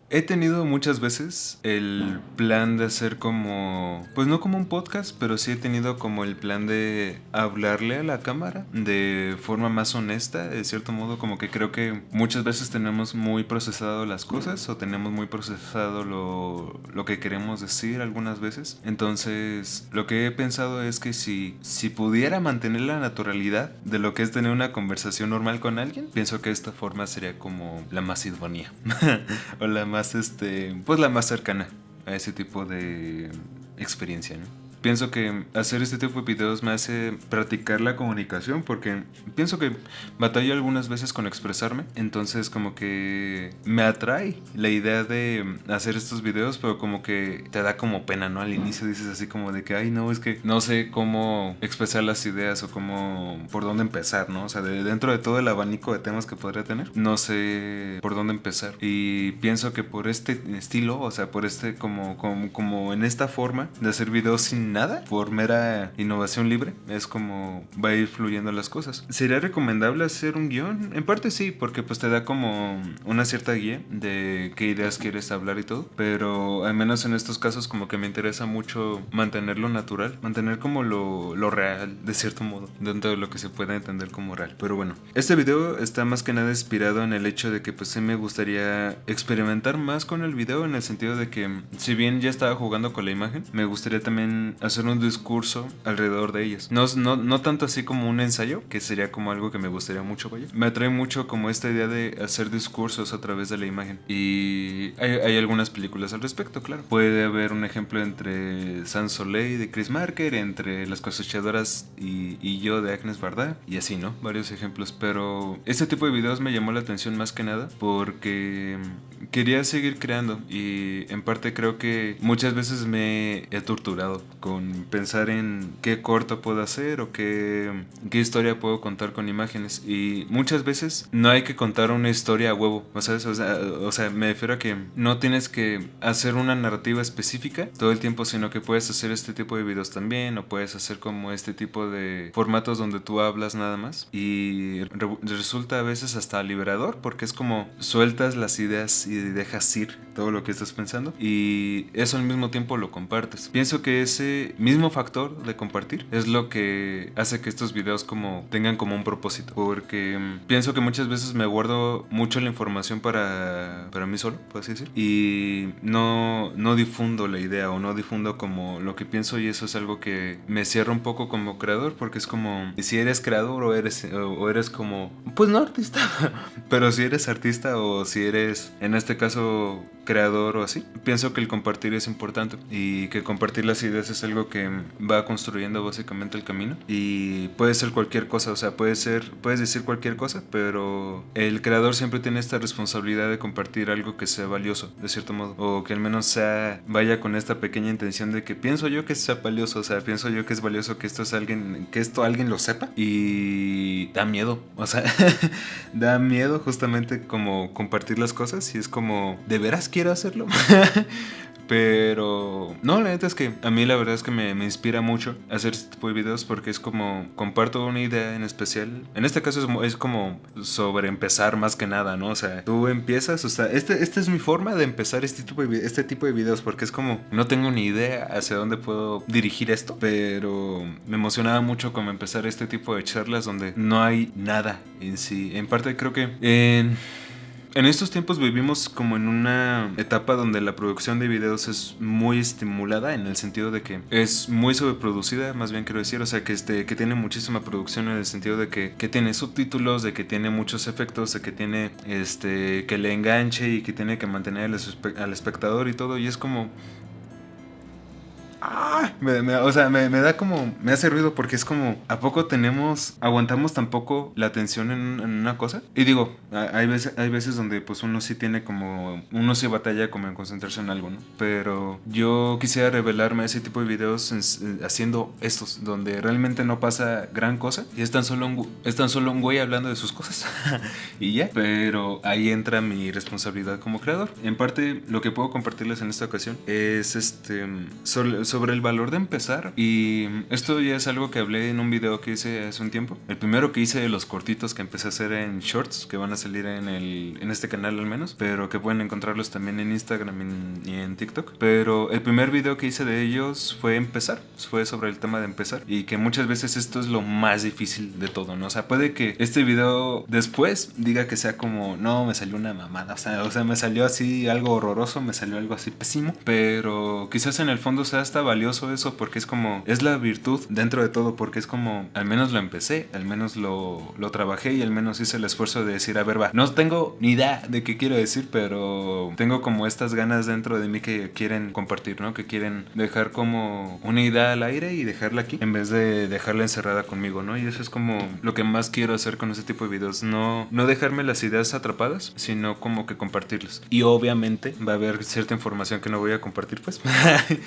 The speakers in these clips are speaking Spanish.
He tenido muchas veces el plan de hacer como, pues no como un podcast, pero sí he tenido como el plan de hablarle a la cámara de forma más honesta, de cierto modo, como que creo que muchas veces tenemos muy procesado las cosas o tenemos muy procesado lo que queremos decir algunas veces. Entonces, lo que he pensado es que si pudiera mantener la naturalidad de lo que es tener una conversación normal con alguien, pienso que esta forma sería como la más idónea. O la más, pues la más cercana a ese tipo de experiencia, ¿no? Pienso que hacer este tipo de videos me hace practicar la comunicación porque pienso que batallo algunas veces con expresarme, entonces como que me atrae la idea de hacer estos videos, pero como que te da como pena, ¿no? Al inicio dices así como de que, ay, no, es que no sé cómo expresar las ideas o cómo, por dónde empezar, ¿no? O sea, dentro de todo el abanico de temas que podría tener, no sé por dónde empezar. Y pienso que por este estilo, o sea, por como en esta forma de hacer videos sin nada, por mera innovación libre, es como va a ir fluyendo las cosas. ¿Sería recomendable hacer un guión? En parte sí, porque pues te da como una cierta guía de qué ideas quieres hablar y todo, pero al menos en estos casos como que me interesa mucho mantenerlo natural, mantener como lo real, de cierto modo, dentro de lo que se pueda entender como real. Pero bueno, este video está más que nada inspirado en el hecho de que pues sí me gustaría experimentar más con el video, en el sentido de que si bien ya estaba jugando con la imagen, me gustaría también hacer un discurso alrededor de ellas. No tanto así como un ensayo, que sería como algo que me gustaría mucho, vaya. Me atrae mucho como esta idea de hacer discursos a través de la imagen. Y hay algunas películas al respecto, claro. Puede haber un ejemplo entre Sans Soleil de Chris Marker, entre Las cosechadoras y yo de Agnes Varda, y así, ¿no? Varios ejemplos. Pero este tipo de videos me llamó la atención más que nada porque quería seguir creando, y en parte creo que muchas veces me he torturado con pensar en qué corto puedo hacer o qué historia puedo contar con imágenes, y muchas veces no hay que contar una historia a huevo, ¿sabes? O sea, me refiero a que no tienes que hacer una narrativa específica todo el tiempo, sino que puedes hacer este tipo de videos también, o puedes hacer como este tipo de formatos donde tú hablas nada más, y resulta a veces hasta liberador, porque es como sueltas las ideas y dejas ir todo lo que estás pensando, y eso al mismo tiempo lo compartes. Pienso que ese mismo factor de compartir es lo que hace que estos videos como tengan como un propósito, porque pienso que muchas veces me guardo mucho la información para mí solo, por así decir, y no difundo la idea o no difundo como lo que pienso, y eso es algo que me cierra un poco como creador, porque es como si eres creador o eres como, pues no artista, pero si eres artista o si eres en este caso creador o así, pienso que el compartir es importante, y que compartir las ideas es algo que va construyendo básicamente el camino, y puede ser cualquier cosa, o sea, puedes decir cualquier cosa, pero el creador siempre tiene esta responsabilidad de compartir algo que sea valioso, de cierto modo, o que al menos vaya con esta pequeña intención de que pienso yo que sea valioso, o sea, pienso yo que es valioso que esto alguien lo sepa, y da miedo, o sea, da miedo justamente como compartir las cosas, y es como, ¿de veras quiero hacerlo? Pero no, la neta es que a mí la verdad es que me inspira mucho hacer este tipo de videos, porque es como comparto una idea en especial. En este caso es como sobre empezar más que nada, ¿no? O sea, tú empiezas, o sea, esta es mi forma de empezar este tipo de videos, porque es como no tengo ni idea hacia dónde puedo dirigir esto, pero me emocionaba mucho como empezar este tipo de charlas donde no hay nada en sí. En parte creo que en estos tiempos vivimos como en una etapa donde la producción de videos es muy estimulada, en el sentido de que es muy sobreproducida, más bien quiero decir, o sea, que tiene muchísima producción, en el sentido de que tiene subtítulos, de que tiene muchos efectos, de que tiene que le enganche y que tiene que mantener al espectador y todo, y es como o sea, me da como, me hace ruido, porque es como, ¿a poco aguantamos tampoco la atención en una cosa? Y digo, hay veces donde pues uno sí batalla como en concentrarse en algo, ¿no? Pero yo quisiera revelarme a ese tipo de videos haciendo estos, donde realmente no pasa gran cosa, y es tan solo un güey hablando de sus cosas, y ya. Pero ahí entra mi responsabilidad como creador. En parte, lo que puedo compartirles en esta ocasión es sobre sobre el valor de empezar, y esto ya es algo que hablé en un video que hice hace un tiempo. El primero que hice de los cortitos que empecé a hacer en shorts, que van a salir en este canal al menos, pero que pueden encontrarlos también en Instagram y en TikTok. Pero el primer video que hice de ellos fue empezar, fue sobre el tema de empezar, y que muchas veces esto es lo más difícil de todo, ¿no? O sea, puede que este video después diga que sea como, no, me salió una mamada, o sea, me salió así algo horroroso, me salió algo así pésimo, pero quizás en el fondo sea hasta valioso eso, porque es como, es la virtud dentro de todo, porque es como, al menos lo empecé, al menos lo trabajé y al menos hice el esfuerzo de decir, a ver, va, no tengo ni idea de qué quiero decir, pero tengo como estas ganas dentro de mí que quieren compartir, ¿no? Que quieren dejar como una idea al aire y dejarla aquí, en vez de dejarla encerrada conmigo, ¿no? Y eso es como lo que más quiero hacer con este tipo de videos, no dejarme las ideas atrapadas, sino como que compartirlas. Y obviamente va a haber cierta información que no voy a compartir, pues,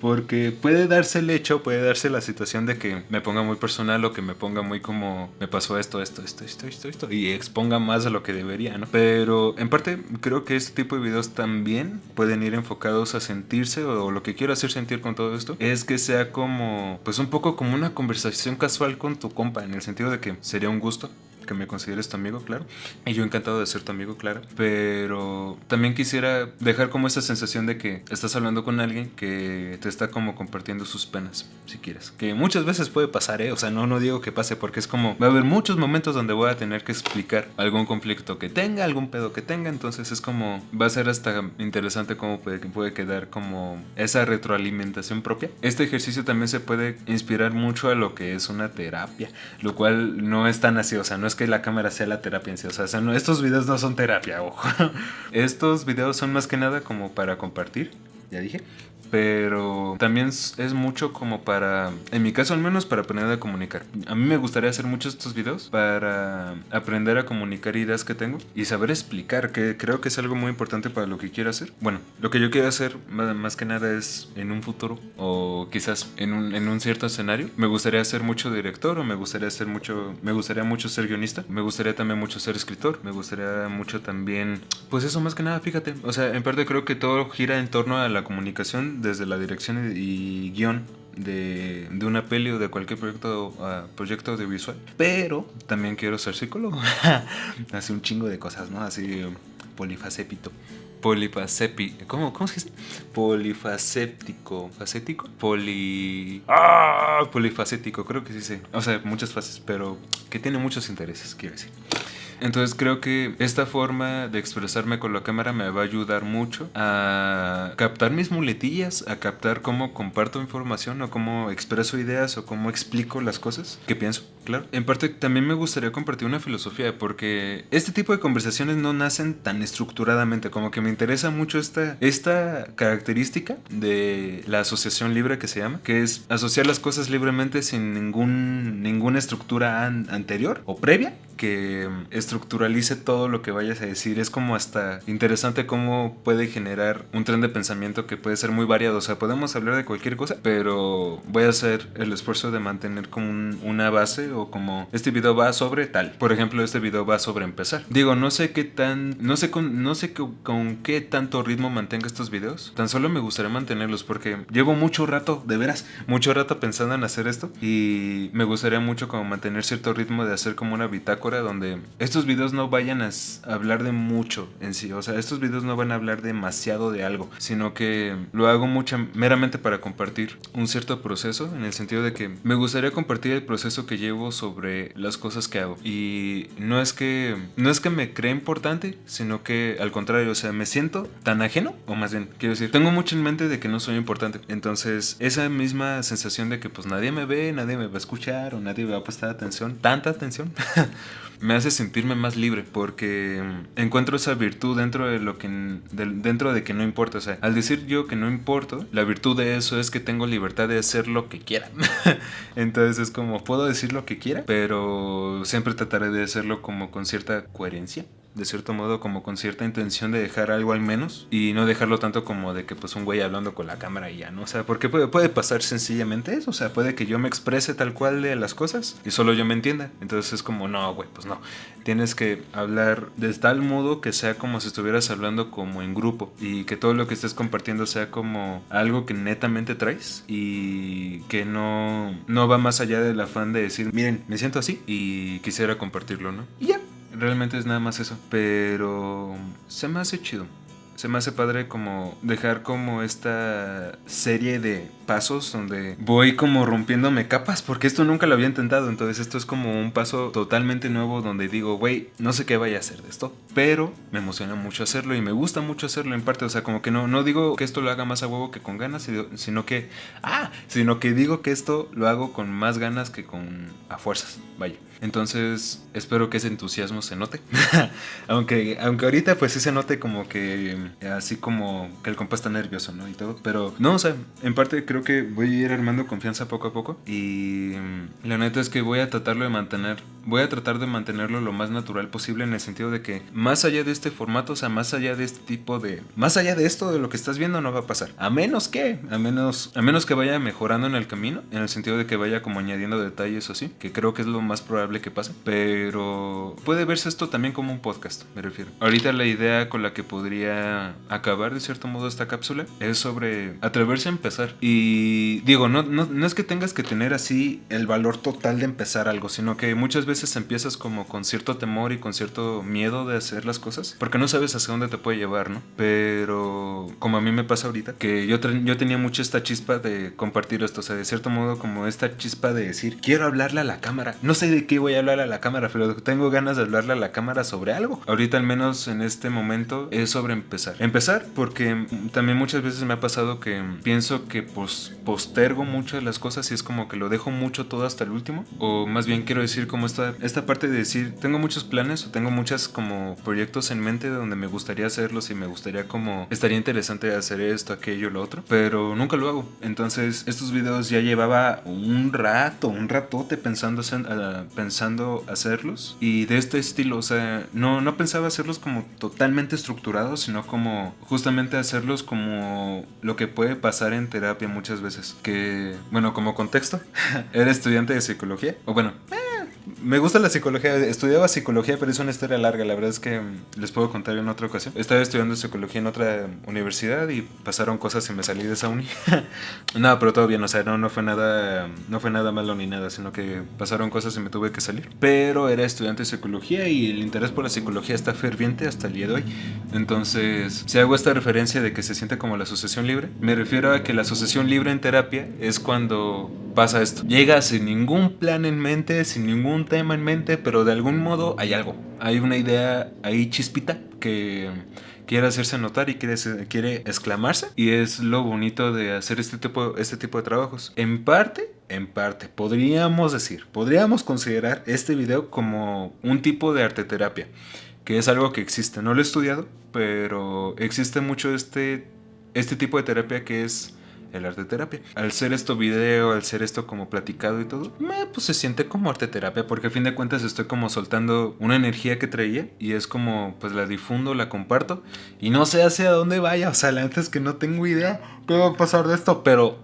porque puede darse el hecho, puede darse la situación de que me ponga muy personal o que me ponga muy como, me pasó esto, y exponga más de lo que debería, ¿no? Pero en parte creo que este tipo de videos también pueden ir enfocados a sentirse, o lo que quiero hacer sentir con todo esto es que sea como, pues un poco como una conversación casual con tu compa, en el sentido de que sería un gusto que me consideres tu amigo, claro, y yo encantado de ser tu amigo, claro, pero también quisiera dejar como esta sensación de que estás hablando con alguien que te está como compartiendo sus penas, si quieres, que muchas veces puede pasar, o sea, no digo que pase, porque es como, va a haber muchos momentos donde voy a tener que explicar algún conflicto que tenga, algún pedo que tenga, entonces es como, va a ser hasta interesante cómo puede quedar como esa retroalimentación propia. Este ejercicio también se puede inspirar mucho a lo que es una terapia, lo cual no es tan así, o sea, no es que la cámara sea la terapia en sí, o sea no, estos videos no son terapia, ojo. Estos videos son más que nada como para compartir, ya dije, pero también es mucho como para, en mi caso al menos, para aprender a comunicar. A mí me gustaría hacer muchos estos videos para aprender a comunicar ideas que tengo y saber explicar, que creo que es algo muy importante para lo que quiero hacer. Bueno, lo que yo quiero hacer más que nada es en un futuro, o quizás en un cierto escenario, me gustaría ser mucho director, o me gustaría mucho ser guionista, me gustaría también mucho ser escritor, me gustaría mucho también, pues eso más que nada, fíjate, o sea, en parte creo que todo gira en torno a la comunicación, desde la dirección y guión de una peli o de cualquier proyecto audiovisual. Pero también quiero ser psicólogo. Así un chingo de cosas, ¿no? Así polifacépito. ¿Cómo se dice? Polifacético. ¿Facético? Polifacético, creo que sí sé. O sea, muchas fases, pero que tiene muchos intereses, quiero decir. Entonces creo que esta forma de expresarme con la cámara me va a ayudar mucho a captar mis muletillas, a captar cómo comparto información, o cómo expreso ideas, o cómo explico las cosas que pienso, claro. En parte también me gustaría compartir una filosofía, porque este tipo de conversaciones no nacen tan estructuradamente, como que me interesa mucho esta característica de la asociación libre, que se llama, que es asociar las cosas libremente sin ninguna estructura anterior o previa que estructuralice todo lo que vayas a decir. Es como hasta interesante cómo puede generar un tren de pensamiento que puede ser muy variado. O sea, podemos hablar de cualquier cosa, pero voy a hacer el esfuerzo de mantener como una base, o como este video va sobre tal. Por ejemplo, este video va sobre empezar. Digo, no sé con qué tanto ritmo mantenga estos videos. Tan solo me gustaría mantenerlos porque llevo mucho rato, de veras, mucho rato pensando en hacer esto, y me gustaría mucho como mantener cierto ritmo de hacer como una bitácora donde estos videos no vayan a hablar de mucho en sí. O sea, estos videos no van a hablar demasiado de algo, sino que lo hago meramente para compartir un cierto proceso, en el sentido de que me gustaría compartir el proceso que llevo sobre las cosas que hago. Y no es que me cree importante, sino que al contrario, o sea, me siento tan ajeno, o más bien, quiero decir, tengo mucho en mente de que no soy importante. Entonces, esa misma sensación de que pues nadie me ve, nadie me va a escuchar, o nadie me va a prestar atención, tanta atención, me hace sentirme más libre, porque encuentro esa virtud dentro de que no importa. O sea, al decir yo que no importo, la virtud de eso es que tengo libertad de hacer lo que quiera. Entonces es como, puedo decir lo que quiera, pero siempre trataré de hacerlo como con cierta coherencia. de cierto modo, como con cierta intención de dejar algo al menos, y no dejarlo tanto como de que pues un güey hablando con la cámara y ya, ¿no? O sea, porque puede pasar sencillamente eso, o sea, puede que yo me exprese tal cual de las cosas y solo yo me entienda. Entonces es como, no, güey, pues no. Tienes que hablar de tal modo que sea como si estuvieras hablando como en grupo, y que todo lo que estés compartiendo sea como algo que netamente traes y que no va más allá del afán de decir, miren, me siento así y quisiera compartirlo, ¿no? Y ya, realmente es nada más eso. Pero se me hace chido. Se me hace padre como dejar como esta serie de pasos donde voy como rompiéndome capas, porque esto nunca lo había intentado. Entonces esto es como un paso totalmente nuevo donde digo, güey, no sé qué vaya a hacer de esto, pero me emociona mucho hacerlo y me gusta mucho hacerlo en parte. O sea, como que no digo que esto lo haga más a huevo que con ganas, sino que digo que esto lo hago con más ganas que con a fuerzas, vaya. Entonces espero que ese entusiasmo se note. aunque ahorita pues sí se note como que así como que el compa está nervioso, ¿no? Y todo. Pero no, o sea, en parte creo que voy a ir armando confianza poco a poco. Y la neta es que voy a tratar de mantenerlo lo más natural posible, en el sentido de que más allá de este formato, o sea, más allá de este tipo de... Más allá de esto, de lo que estás viendo, no va a pasar. A menos que vaya mejorando en el camino, en el sentido de que vaya como añadiendo detalles o así, que creo que es lo más probable que pase. Pero puede verse esto también como un podcast, me refiero. Ahorita la idea con la que podría acabar de cierto modo esta cápsula es sobre atreverse a empezar. Y digo, no es que tengas que tener así el valor total de empezar algo, sino que muchas veces empiezas como con cierto temor y con cierto miedo de hacer las cosas, porque no sabes hacia dónde te puede llevar, ¿no? Pero como a mí me pasa ahorita, que yo tenía mucho esta chispa de compartir esto, o sea, de cierto modo como esta chispa de decir, quiero hablarle a la cámara. No sé de qué voy a hablar a la cámara, pero tengo ganas de hablarle a la cámara sobre algo. Ahorita al menos en este momento es sobre empezar. Empezar porque también muchas veces me ha pasado que pienso que postergo mucho de las cosas y es como que lo dejo mucho todo hasta el último. O más bien quiero decir como esta parte de decir, tengo muchos planes o tengo muchas como proyectos en mente de donde me gustaría hacerlos y me gustaría como, estaría interesante hacer esto, aquello, lo otro, pero nunca lo hago. Entonces estos videos ya llevaba un ratote pensando hacerlos, y de este estilo, o sea, no pensaba hacerlos como totalmente estructurados, sino como justamente hacerlos como lo que puede pasar en terapia muchas veces. Que, bueno, como contexto, era estudiante de psicología, o bueno, me gusta la psicología, estudiaba psicología, pero es una historia larga, la verdad es que les puedo contar en otra ocasión. Estaba estudiando psicología en otra universidad y pasaron cosas y me salí de esa uni. No, pero todo bien, o sea, no fue nada malo ni nada, sino que pasaron cosas y me tuve que salir. Pero era estudiante de psicología y el interés por la psicología está ferviente hasta el día de hoy. Entonces, si hago esta referencia de que se siente como la asociación libre, me refiero a que la asociación libre en terapia es cuando pasa esto. Llegas sin ningún plan en mente, sin ningún tema en mente, pero de algún modo hay algo. Hay una idea ahí chispita que quiere hacerse notar y quiere exclamarse. Y es lo bonito de hacer este tipo de trabajos. En parte, podríamos considerar este video como un tipo de arteterapia, que es algo que existe. No lo he estudiado, pero existe mucho este tipo de terapia que es el arte terapia. Al ser esto video, al ser esto como platicado y todo, pues se siente como arte terapia, porque a fin de cuentas estoy como soltando una energía que traía y es como pues la difundo, la comparto y no sé hacia dónde vaya. O sea, la neta es que no tengo idea qué va a pasar de esto, pero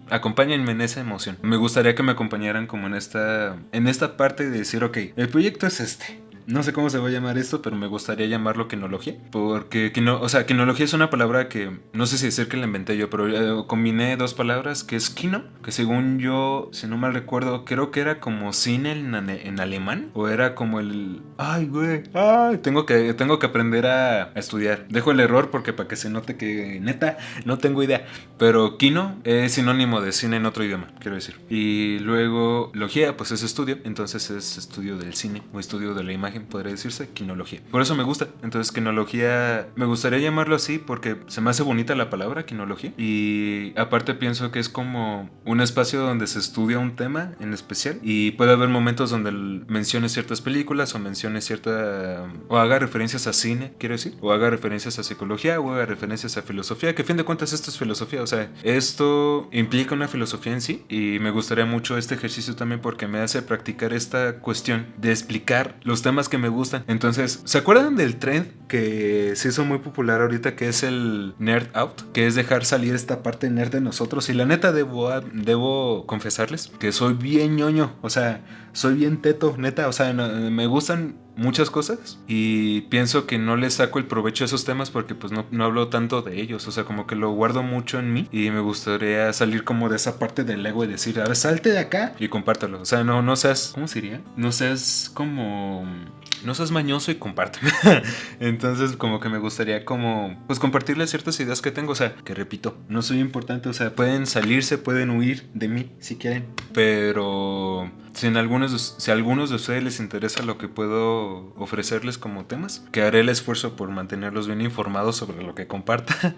acompáñenme en esa emoción. Me gustaría que me acompañaran como en esta parte de decir, ok, el proyecto es este. No sé cómo se va a llamar esto, pero me gustaría llamarlo quinología. Porque, quinología es una palabra que no sé si decir que la inventé yo, pero combiné dos palabras, que es kino, que según yo, si no mal recuerdo, creo que era como cine en alemán, o era como el... Ay, güey, tengo que aprender a estudiar. Dejo el error porque para que se note que neta no tengo idea. Pero kino es sinónimo de cine en otro idioma, quiero decir. Y luego, logía, pues es estudio, entonces es estudio del cine o estudio de la imagen, podría decirse, quinología. Por eso me gusta. Entonces, quinología, me gustaría llamarlo así porque se me hace bonita la palabra quinología. Y aparte pienso que es como un espacio donde se estudia un tema en especial y puede haber momentos donde mencione ciertas películas o mencione o haga referencias a cine, quiero decir, o haga referencias a psicología o haga referencias a filosofía, que a fin de cuentas esto es filosofía. O sea, esto implica una filosofía en sí y me gustaría mucho este ejercicio también porque me hace practicar esta cuestión de explicar los temas temas que me gustan. Entonces, ¿se acuerdan del trend que se hizo muy popular ahorita, que es el nerd out? Que es dejar salir esta parte nerd de nosotros. Y la neta debo confesarles que soy bien ñoño, o sea, soy bien teto, neta, o sea, me gustan muchas cosas y pienso que no les saco el provecho a esos temas porque pues no hablo tanto de ellos, o sea, como que lo guardo mucho en mí y me gustaría salir como de esa parte del ego y decir, a ver, salte de acá y compártelo, o sea, no seas, ¿cómo sería? No seas como... No seas mañoso y compárteme. Entonces como que me gustaría como pues compartirles ciertas ideas que tengo, o sea, que repito, no soy importante, o sea, pueden salirse, pueden huir de mí si quieren, pero si a algunos de ustedes les interesa lo que puedo ofrecerles como temas, que haré el esfuerzo por mantenerlos bien informados sobre lo que comparta.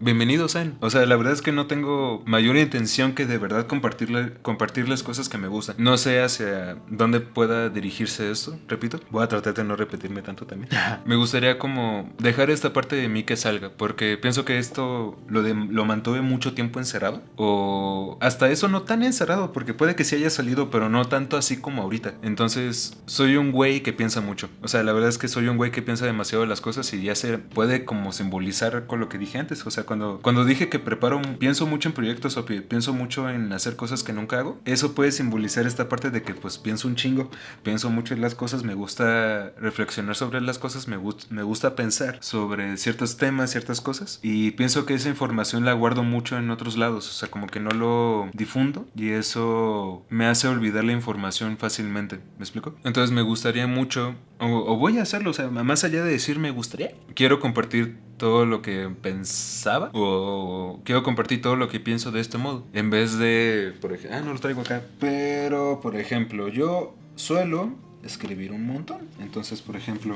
Bienvenidos sean. O sea, la verdad es que no tengo mayor intención que de verdad compartirles cosas que me gustan. No sé hacia dónde pueda dirigirse esto, repito. Voy a tratar de no repetirme tanto también. Me gustaría como dejar esta parte de mí que salga, porque pienso que esto lo mantuve mucho tiempo encerrado, o hasta eso no tan encerrado, porque puede que sí haya salido, pero no tanto así como ahorita. Entonces, soy un güey que piensa mucho. O sea, la verdad es que soy un güey que piensa demasiado de las cosas y ya se puede como simbolizar con lo que dije antes. O sea, cuando dije que pienso mucho en proyectos o pienso mucho en hacer cosas que nunca hago, eso puede simbolizar esta parte de que pues pienso un chingo, pienso mucho en las cosas, me gusta reflexionar sobre las cosas, me gusta pensar sobre ciertos temas, ciertas cosas, y pienso que esa información la guardo mucho en otros lados, o sea, como que no lo difundo y eso me hace olvidar la información fácilmente, ¿me explico? Entonces me gustaría mucho, o voy a hacerlo, o sea, más allá de decir me gustaría, quiero compartir todo lo que pensaba, o quiero compartir todo lo que pienso de este modo, en vez de, por ejemplo, no lo traigo acá, pero por ejemplo, yo suelo escribir un montón. Entonces, por ejemplo,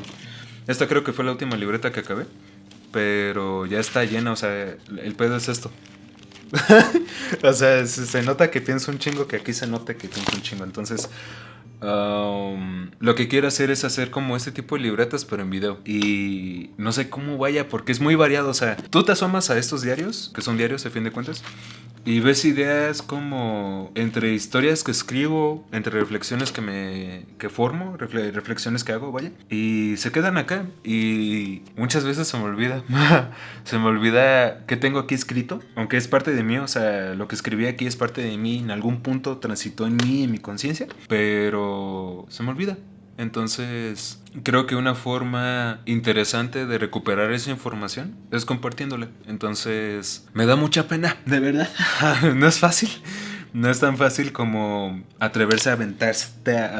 esta creo que fue la última libreta que acabé, pero ya está llena, o sea, el pedo es esto. O sea, se nota que pienso un chingo, que aquí se nota que pienso un chingo. Entonces, lo que quiero hacer es hacer como este tipo de libretas, pero en video. Y no sé cómo vaya, porque es muy variado. O sea, tú te asomas a estos diarios, que son diarios a fin de cuentas, y ves ideas como entre historias que escribo, entre reflexiones que formo, reflexiones que hago, vaya. Y se quedan acá. Y muchas veces se me olvida. Se me olvida qué tengo aquí escrito, aunque es parte de mí. O sea, lo que escribí aquí es parte de mí. En algún punto transitó en mí, en mi conciencia. Pero se me olvida. Entonces, creo que una forma interesante de recuperar esa información es compartiéndola. Entonces, me da mucha pena, de verdad. No es fácil. No es tan fácil como atreverse a aventarse.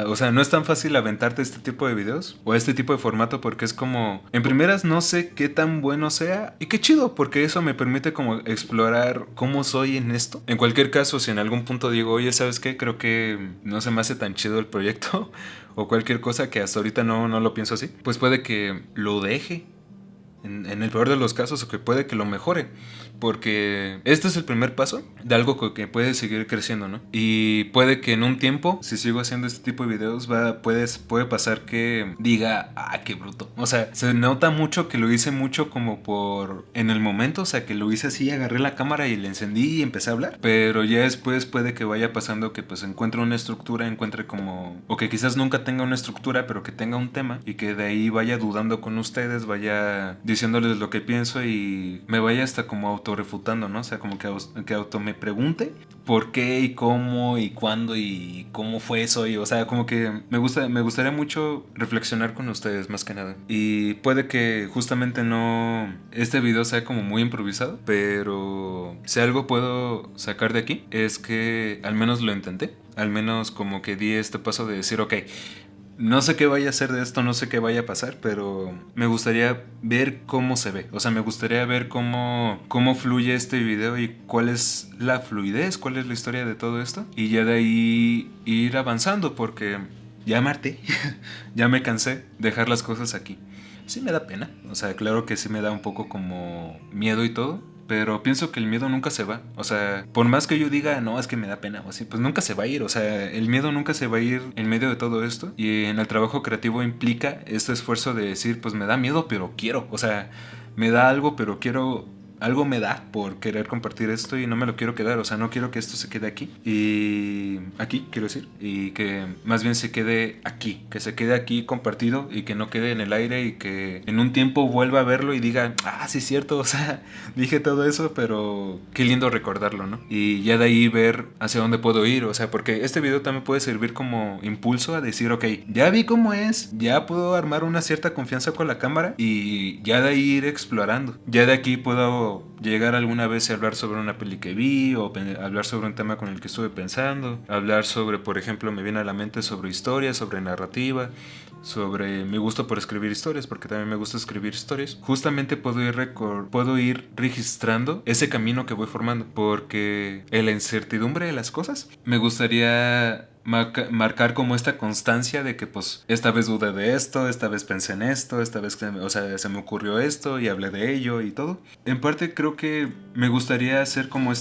O sea, no es tan fácil aventarte este tipo de videos o este tipo de formato, porque es como, en primeras no sé qué tan bueno sea y qué chido, porque eso me permite como explorar cómo soy en esto. En cualquier caso, si en algún punto digo, oye, ¿sabes qué? Creo que no se me hace tan chido el proyecto o cualquier cosa, que hasta ahorita no lo pienso así, pues puede que lo deje. En el peor de los casos, o que puede que lo mejore, porque este es el primer paso de algo que puede seguir creciendo, ¿no? Y puede que en un tiempo, si sigo haciendo este tipo de videos, puede pasar que diga, qué bruto. O sea, se nota mucho que lo hice mucho como en el momento, o sea, que lo hice así, agarré la cámara y le encendí y empecé a hablar, pero ya después puede que vaya pasando que pues encuentre una estructura, o que quizás nunca tenga una estructura, pero que tenga un tema, y que de ahí vaya dudando con ustedes, vaya diciéndoles lo que pienso y me vaya hasta como autorrefutando, ¿no? O sea, como que auto me pregunte por qué y cómo y cuándo y cómo fue eso. Y, o sea, como que me gustaría mucho reflexionar con ustedes más que nada. Y puede que justamente este video sea como muy improvisado, pero si algo puedo sacar de aquí es que al menos lo intenté. Al menos como que di este paso de decir, ok, no sé qué vaya a hacer de esto, no sé qué vaya a pasar, pero me gustaría ver cómo se ve. O sea, me gustaría ver cómo fluye este video y cuál es la fluidez, cuál es la historia de todo esto. Y ya de ahí ir avanzando, porque ya me harté, ya me cansé de dejar las cosas aquí. Sí me da pena, o sea, claro que sí me da un poco como miedo y todo. Pero pienso que el miedo nunca se va. O sea, por más que yo diga, no, es que me da pena o así, pues nunca se va a ir. O sea, el miedo nunca se va a ir en medio de todo esto. Y en el trabajo creativo implica este esfuerzo de decir, pues me da miedo, pero quiero. O sea, me da algo, pero quiero algo me da por querer compartir esto y no me lo quiero quedar, o sea, no quiero que esto se quede aquí. Y aquí, quiero decir, y que más bien se quede aquí, que se quede aquí compartido y que no quede en el aire y que en un tiempo vuelva a verlo y diga, ah, sí es cierto, o sea, dije todo eso, pero qué lindo recordarlo, ¿no? Y ya de ahí ver hacia dónde puedo ir, o sea, porque este video también puede servir como impulso a decir, ok, ya vi cómo es, ya puedo armar una cierta confianza con la cámara y ya de ahí ir explorando. Ya de aquí puedo llegar alguna vez a hablar sobre una peli que vi o hablar sobre un tema con el que estuve pensando, hablar sobre, por ejemplo, me viene a la mente sobre historia, sobre narrativa, sobre mi gusto por escribir historias, porque también me gusta escribir historias. Justamente puedo ir registrando ese camino que voy formando, porque en la incertidumbre de las cosas me gustaría marcar como esta constancia de que pues esta vez dudé de esto, esta vez pensé en esto, esta vez o sea, se me ocurrió esto y hablé de ello y todo. En parte creo que me gustaría hacer como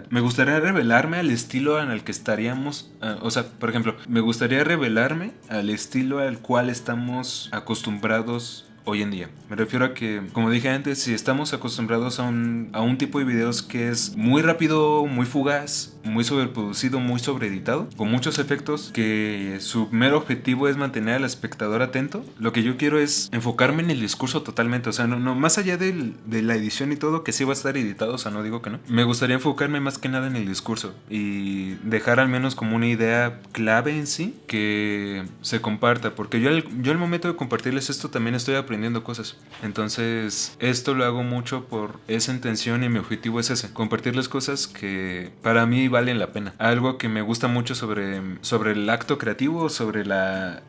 me gustaría revelarme al estilo en el que estaríamos, o sea, por ejemplo, me gustaría revelarme al estilo al cual estamos acostumbrados hoy en día. Me refiero a que, como dije antes, si estamos acostumbrados a un tipo de videos que es muy rápido, muy fugaz, muy sobreproducido, muy sobreeditado, con muchos efectos, que su mero objetivo es mantener al espectador atento, lo que yo quiero es enfocarme en el discurso totalmente, o sea, no más allá de la edición y todo, que sí va a estar editado, o sea, no digo que no. Me gustaría enfocarme más que nada en el discurso y dejar al menos como una idea clave en sí que se comparta, porque yo al momento de compartirles esto también estoy aprendiendo cosas. Entonces, esto lo hago mucho por esa intención y mi objetivo es ese, compartirles cosas que para mí valen la pena. Algo que me gusta mucho sobre el acto creativo, sobre la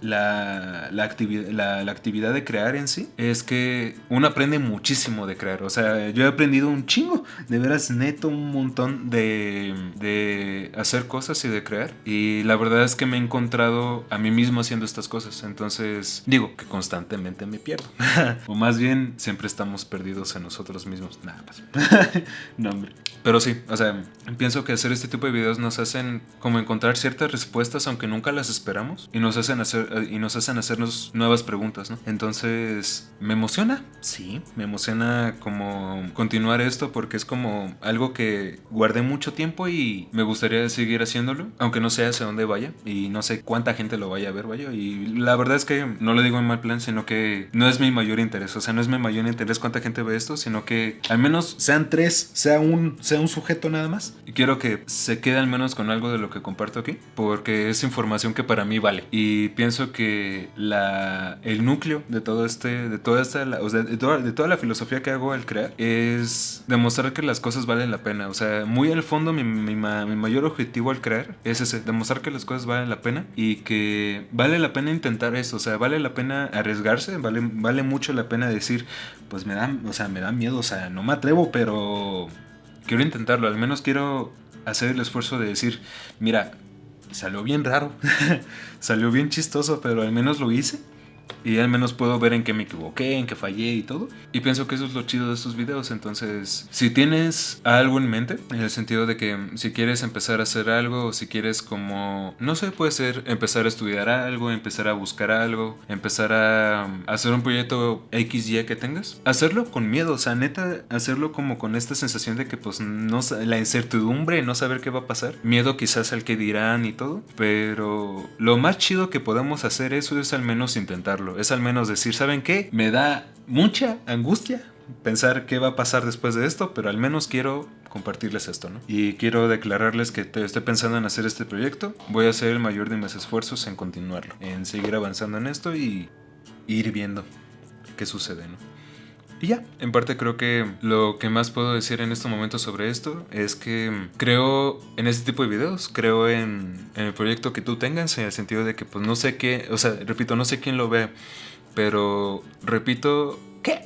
actividad de crear en sí, es que uno aprende muchísimo de crear. O sea, yo he aprendido un chingo, de veras neto, un montón de hacer cosas y de crear. Y la verdad es que me he encontrado a mí mismo haciendo estas cosas. Entonces, digo que constantemente me pierdo. O más bien, siempre estamos perdidos en nosotros mismos. Nada más. No, hombre. Pero sí, o sea, pienso que hacer este tipo de videos nos hacen como encontrar ciertas respuestas, aunque nunca las esperamos, y nos hacen hacernos nuevas preguntas, ¿no? Entonces, ¿me emociona? Sí, me emociona como continuar esto, porque es como algo que guardé mucho tiempo y me gustaría seguir haciéndolo, aunque no sé hacia dónde vaya y no sé cuánta gente lo vaya a ver, vaya. Y la verdad es que no lo digo en mal plan, sino que no es mi mayor interés, o sea, no es mi mayor interés cuánta gente ve esto, sino que al menos sean 3, sea un sujeto nada más. Y quiero que se quede al menos con algo de lo que comparto aquí, porque es información que para mí vale. Y pienso que el núcleo de todo de toda la filosofía que hago al crear es demostrar que las cosas valen la pena. O sea, muy al fondo mi mayor objetivo al crear es ese, demostrar que las cosas valen la pena y que vale la pena intentar eso, o sea, vale la pena arriesgarse, vale mucho la pena decir, pues me da miedo, o sea, no me atrevo, pero quiero intentarlo, al menos quiero hacer el esfuerzo de decir, mira, salió bien raro, salió bien chistoso, pero al menos lo hice. Y al menos puedo ver en qué me equivoqué, en qué fallé y todo. Y pienso que eso es lo chido de estos videos. Entonces, si tienes algo en mente, en el sentido de que si quieres empezar a hacer algo, o si quieres como, no sé, puede ser empezar a estudiar algo, empezar a buscar algo, empezar a hacer un proyecto XY que tengas, hacerlo con miedo, o sea, neta, hacerlo como con esta sensación de que pues no, la incertidumbre, no saber qué va a pasar, miedo quizás al que dirán y todo, pero lo más chido que podemos hacer eso es al menos intentarlo. Es al menos decir, ¿saben qué? Me da mucha angustia pensar qué va a pasar después de esto, pero al menos quiero compartirles esto, ¿no? Y quiero declararles que estoy pensando en hacer este proyecto. Voy a hacer el mayor de mis esfuerzos en continuarlo, en seguir avanzando en esto y ir viendo qué sucede, ¿no? Y ya, en parte creo que lo que más puedo decir en estos momentos sobre esto es que creo en este tipo de videos, creo en el proyecto que tú tengas, en el sentido de que pues no sé qué, o sea, repito, no sé quién lo ve, pero repito, ¿qué?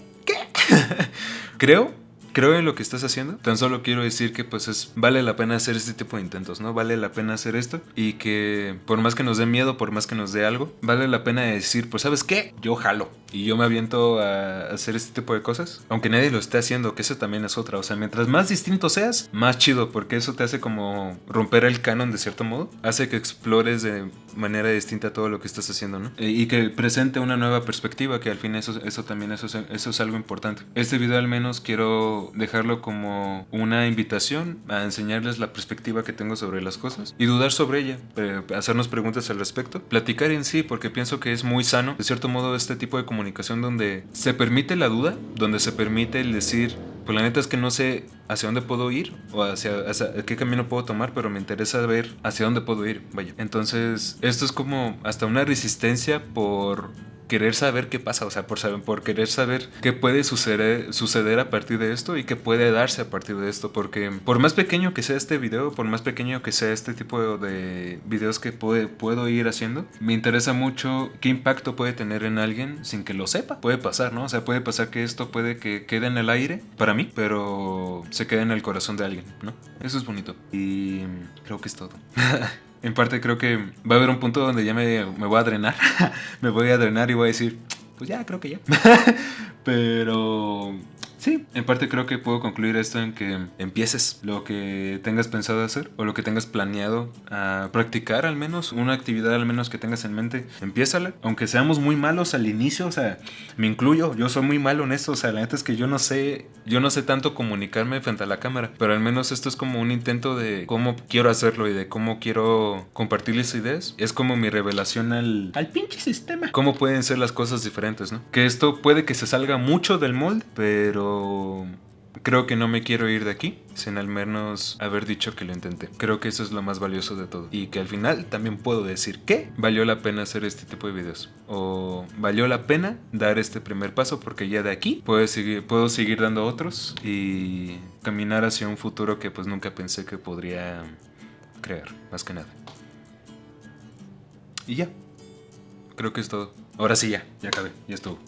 Creo en lo que estás haciendo. Tan solo quiero decir que pues vale la pena hacer este tipo de intentos, ¿no? Vale la pena hacer esto y que por más que nos dé miedo, por más que nos dé algo, vale la pena decir, pues ¿sabes qué? Yo jalo. y yo me aviento a hacer este tipo de cosas, aunque nadie lo esté haciendo, que eso también es otra. O sea, mientras más distinto seas, más chido, porque eso te hace como romper el canon de cierto modo, hace que explores de manera distinta todo lo que estás haciendo, ¿no? Y que presente una nueva perspectiva, que al fin eso también eso es algo importante. Este video al menos quiero dejarlo como una invitación a enseñarles la perspectiva que tengo sobre las cosas y dudar sobre ella, hacernos preguntas al respecto, platicar en sí, porque pienso que es muy sano, de cierto modo, este tipo de comunicación donde se permite la duda, donde se permite el decir, pues la neta es que no sé hacia dónde puedo ir o hacia qué camino puedo tomar, pero me interesa ver hacia dónde puedo ir, vaya. Entonces, esto es como hasta una resistencia por querer saber qué pasa, o sea, por querer saber qué puede suceder a partir de esto y qué puede darse a partir de esto, porque por más pequeño que sea este video, por más pequeño que sea este tipo de videos que puedo ir haciendo, me interesa mucho qué impacto puede tener en alguien sin que lo sepa. Puede pasar, ¿no? O sea, puede pasar que esto puede que quede en el aire para mí, pero se quede en el corazón de alguien, ¿no? Eso es bonito y creo que es todo. En parte creo que va a haber un punto donde ya me voy a drenar. Me voy a drenar y voy a decir, pues ya, creo que ya. Pero sí, en parte creo que puedo concluir esto en que empieces lo que tengas pensado hacer o lo que tengas planeado a practicar, al menos una actividad al menos que tengas en mente. Empiézala, aunque seamos muy malos al inicio, o sea, me incluyo, yo soy muy malo en esto, o sea, la neta es que yo no sé tanto comunicarme frente a la cámara, pero al menos esto es como un intento de cómo quiero hacerlo y de cómo quiero compartirles ideas. Es como mi revelación al pinche sistema. Cómo pueden ser las cosas diferentes, ¿no? Que esto puede que se salga mucho del molde, pero creo que no me quiero ir de aquí sin al menos haber dicho que lo intenté. Creo que eso es lo más valioso de todo. Y que al final también puedo decir que valió la pena hacer este tipo de videos. O valió la pena dar este primer paso, porque ya de aquí puedo seguir dando otros y caminar hacia un futuro que pues nunca pensé que podría crear, más que nada. Y ya. Creo que es todo. Ahora sí ya acabé, ya estuvo.